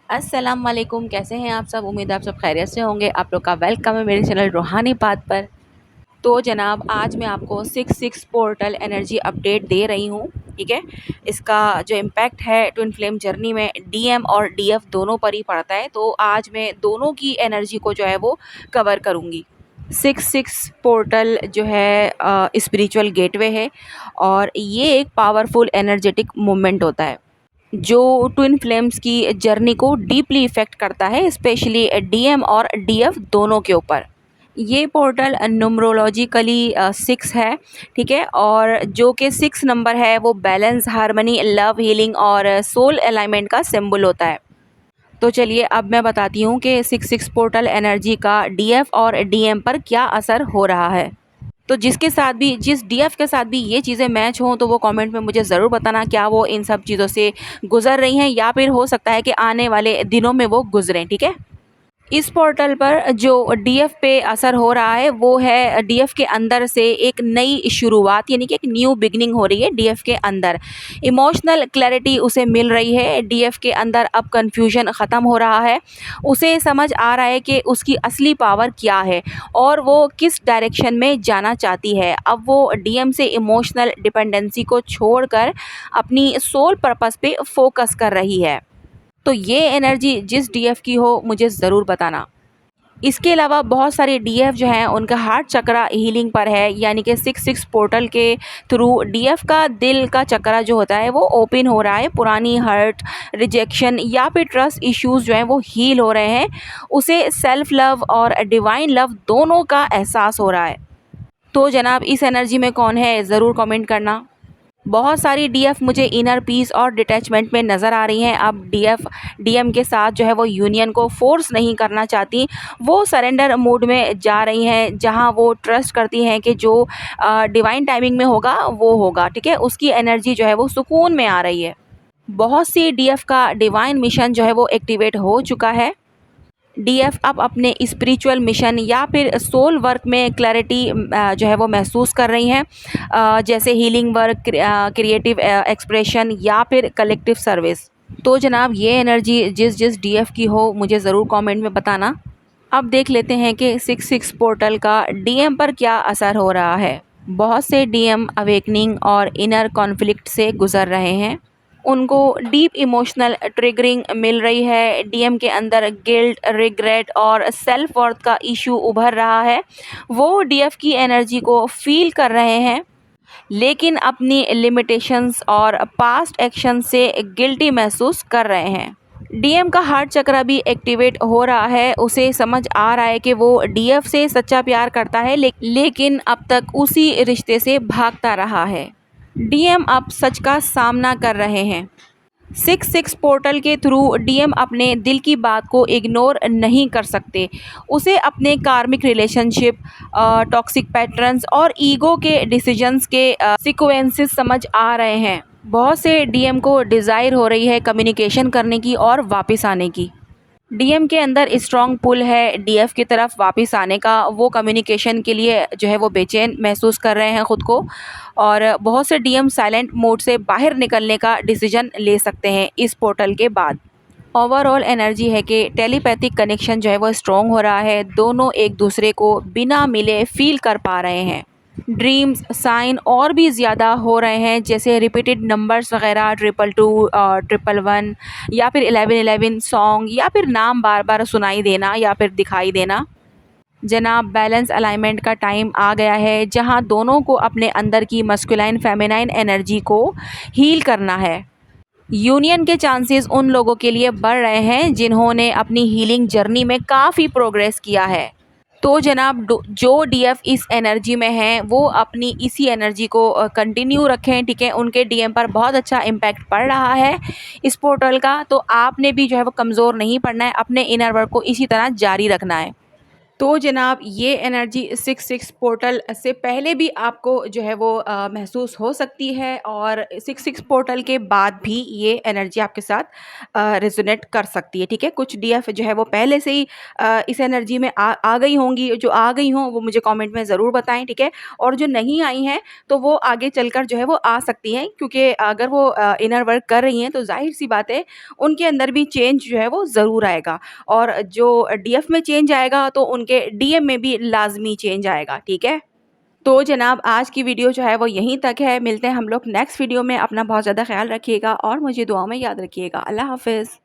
अस्सलाम वालेकुम, कैसे हैं आप सब? उम्मीद है आप सब खैरियत से होंगे। आप लोग का वेलकम है मेरे चैनल रूहानी बात पर। तो जनाब, आज मैं आपको 6 पोर्टल एनर्जी अपडेट दे रही हूँ, ठीक है। इसका जो इम्पैक्ट है ट्विन फ्लेम जर्नी में डीएम और डीएफ दोनों पर ही पड़ता है, तो आज मैं दोनों की एनर्जी को जो है वो कवर करूँगी। 6 पोर्टल जो है स्पिरिचुअल गेटवे है, और ये एक पावरफुल एनर्जेटिक मूवमेंट होता है जो ट्विन फ्लेम्स की जर्नी को डीपली इफ़ेक्ट करता है, स्पेशली डीएम और डीएफ दोनों के ऊपर। ये पोर्टल न्यूमरोलॉजिकली 6 है, ठीक है, और जो कि 6 नंबर है वो बैलेंस, हार्मनी, लव, हीलिंग और सोल अलाइनमेंट का सिंबल होता है। तो चलिए अब मैं बताती हूँ कि 6 पोर्टल एनर्जी का डीएफ और डीएम पर क्या असर हो रहा है। तो जिस डीएफ के साथ भी ये चीज़ें मैच हों तो वो कमेंट में मुझे ज़रूर बताना, क्या वो इन सब चीज़ों से गुज़र रही हैं या फिर हो सकता है कि आने वाले दिनों में वो गुज़रें, ठीक है। इस पोर्टल पर जो डीएफ पे असर हो रहा है वो है डीएफ के अंदर से एक नई शुरुआत, यानी कि एक न्यू बिगनिंग हो रही है डीएफ के अंदर। इमोशनल क्लैरिटी उसे मिल रही है डीएफ के अंदर। अब कंफ्यूजन ख़त्म हो रहा है, उसे समझ आ रहा है कि उसकी असली पावर क्या है और वो किस डायरेक्शन में जाना चाहती है। अब वो डीएम से इमोशनल डिपेंडेंसी को छोड़कर अपनी सोल पर्पस पे फोकस कर रही है। तो ये एनर्जी जिस डीएफ की हो मुझे ज़रूर बताना। इसके अलावा बहुत सारे डीएफ जो हैं उनका हार्ट चक्रा हीलिंग पर है, यानी कि 6 पोर्टल के थ्रू डीएफ का दिल का चक्रा जो होता है वो ओपन हो रहा है। पुरानी हर्ट, रिजेक्शन या फिर ट्रस्ट इश्यूज़ जो हैं वो हील हो रहे हैं। उसे सेल्फ लव और डिवाइन लव दोनों का एहसास हो रहा है। तो जनाब, इस एनर्जी में कौन है ज़रूर कमेंट करना। बहुत सारी डीएफ मुझे इनर पीस और डिटैचमेंट में नज़र आ रही हैं। अब डीएफ डीएम के साथ जो है वो यूनियन को फोर्स नहीं करना चाहती, वो सरेंडर मूड में जा रही हैं, जहां वो ट्रस्ट करती हैं कि जो डिवाइन टाइमिंग में होगा वो होगा, ठीक है। उसकी एनर्जी जो है वो सुकून में आ रही है। बहुत सी डीएफ का डिवाइन मिशन जो है वो एक्टिवेट हो चुका है। डीएफ अब अपने स्पिरिचुअल मिशन या फिर सोल वर्क में क्लैरिटी जो है वो महसूस कर रही हैं, जैसे हीलिंग वर्क, क्रिएटिव एक्सप्रेशन या फिर कलेक्टिव सर्विस। तो जनाब, ये एनर्जी जिस जिस डीएफ की हो मुझे ज़रूर कमेंट में बताना। अब देख लेते हैं कि 6 पोर्टल का डीएम पर क्या असर हो रहा है। बहुत से डीएम अवेकनिंग और इनर कॉन्फ्लिक्ट से गुजर रहे हैं। उनको डीप इमोशनल ट्रिगरिंग मिल रही है। डीएम के अंदर गिल्ट, रिग्रेट और सेल्फ वर्थ का इशू उभर रहा है। वो डीएफ की एनर्जी को फील कर रहे हैं, लेकिन अपनी लिमिटेशंस और पास्ट एक्शन से गिल्टी महसूस कर रहे हैं। डीएम का हार्ट चक्र भी एक्टिवेट हो रहा है। उसे समझ आ रहा है कि वो डीएफ से सच्चा प्यार करता है, लेकिन अब तक उसी रिश्ते से भागता रहा है। डीएम अब सच का सामना कर रहे हैं। 6 पोर्टल के थ्रू डीएम अपने दिल की बात को इग्नोर नहीं कर सकते। उसे अपने कार्मिक रिलेशनशिप, टॉक्सिक पैटर्न्स और ईगो के डिसीजंस के सीक्वेंसेस समझ आ रहे हैं। बहुत से डीएम को डिज़ायर हो रही है कम्युनिकेशन करने की और वापस आने की। डीएम के अंदर स्ट्रॉन्ग पुल है डीएफ की तरफ वापस आने का। वो कम्युनिकेशन के लिए जो है वो बेचैन महसूस कर रहे हैं ख़ुद को, और बहुत से डीएम साइलेंट मोड से बाहर निकलने का डिसीजन ले सकते हैं इस पोर्टल के बाद। ओवरऑल एनर्जी है कि टेलीपैथिक कनेक्शन जो है वो स्ट्रॉन्ग हो रहा है। दोनों एक दूसरे को बिना मिले फील कर पा रहे हैं। ड्रीम्स साइन और भी ज़्यादा हो रहे हैं, जैसे रिपीटेड नंबर्स वगैरह, 222, 111 या फिर 1111 सॉन्ग, या फिर नाम बार बार सुनाई देना या फिर दिखाई देना। जनाब, बैलेंस अलाइनमेंट का टाइम आ गया है, जहां दोनों को अपने अंदर की मस्कुलाइन फेमिनाइन एनर्जी को हील करना है। यूनियन के चांसेस उन लोगों के लिए बढ़ रहे हैं जिन्होंने अपनी हीलिंग जर्नी में काफ़ी प्रोग्रेस किया है। तो जनाब, जो डीएफ इस एनर्जी में हैं वो अपनी इसी एनर्जी को कंटिन्यू रखें, ठीक है। उनके डीएम पर बहुत अच्छा इम्पैक्ट पड़ रहा है इस पोर्टल का, तो आपने भी जो है वो कमज़ोर नहीं पड़ना है, अपने इनर वर्क को इसी तरह जारी रखना है। तो जनाब ये एनर्जी 66 पोर्टल से पहले भी आपको जो है वो महसूस हो सकती है और 66 पोर्टल के बाद भी ये एनर्जी आपके साथ रेजोनेट कर सकती है। ठीक है, कुछ डीएफ जो है वो पहले से ही इस एनर्जी में आ गई होंगी, जो आ गई हों वो मुझे कमेंट में ज़रूर बताएं। ठीक है, और जो नहीं आई हैं तो वो आगे चलकर जो है वो आ सकती हैं, क्योंकि अगर वो इनर वर्क कर रही हैं तो जाहिर सी बात है उनके अंदर भी चेंज जो है वो ज़रूर आएगा, और जो डीएफ में चेंज आएगा तो उनके डीएम में भी लाजमी चेंज आएगा। ठीक है, तो जनाब आज की वीडियो जो है वो यहीं तक है। मिलते हैं हम लोग नेक्स्ट वीडियो में। अपना बहुत ज़्यादा ख्याल रखिएगा और मुझे दुआ में याद रखिएगा। अल्लाह हाफ़िज़।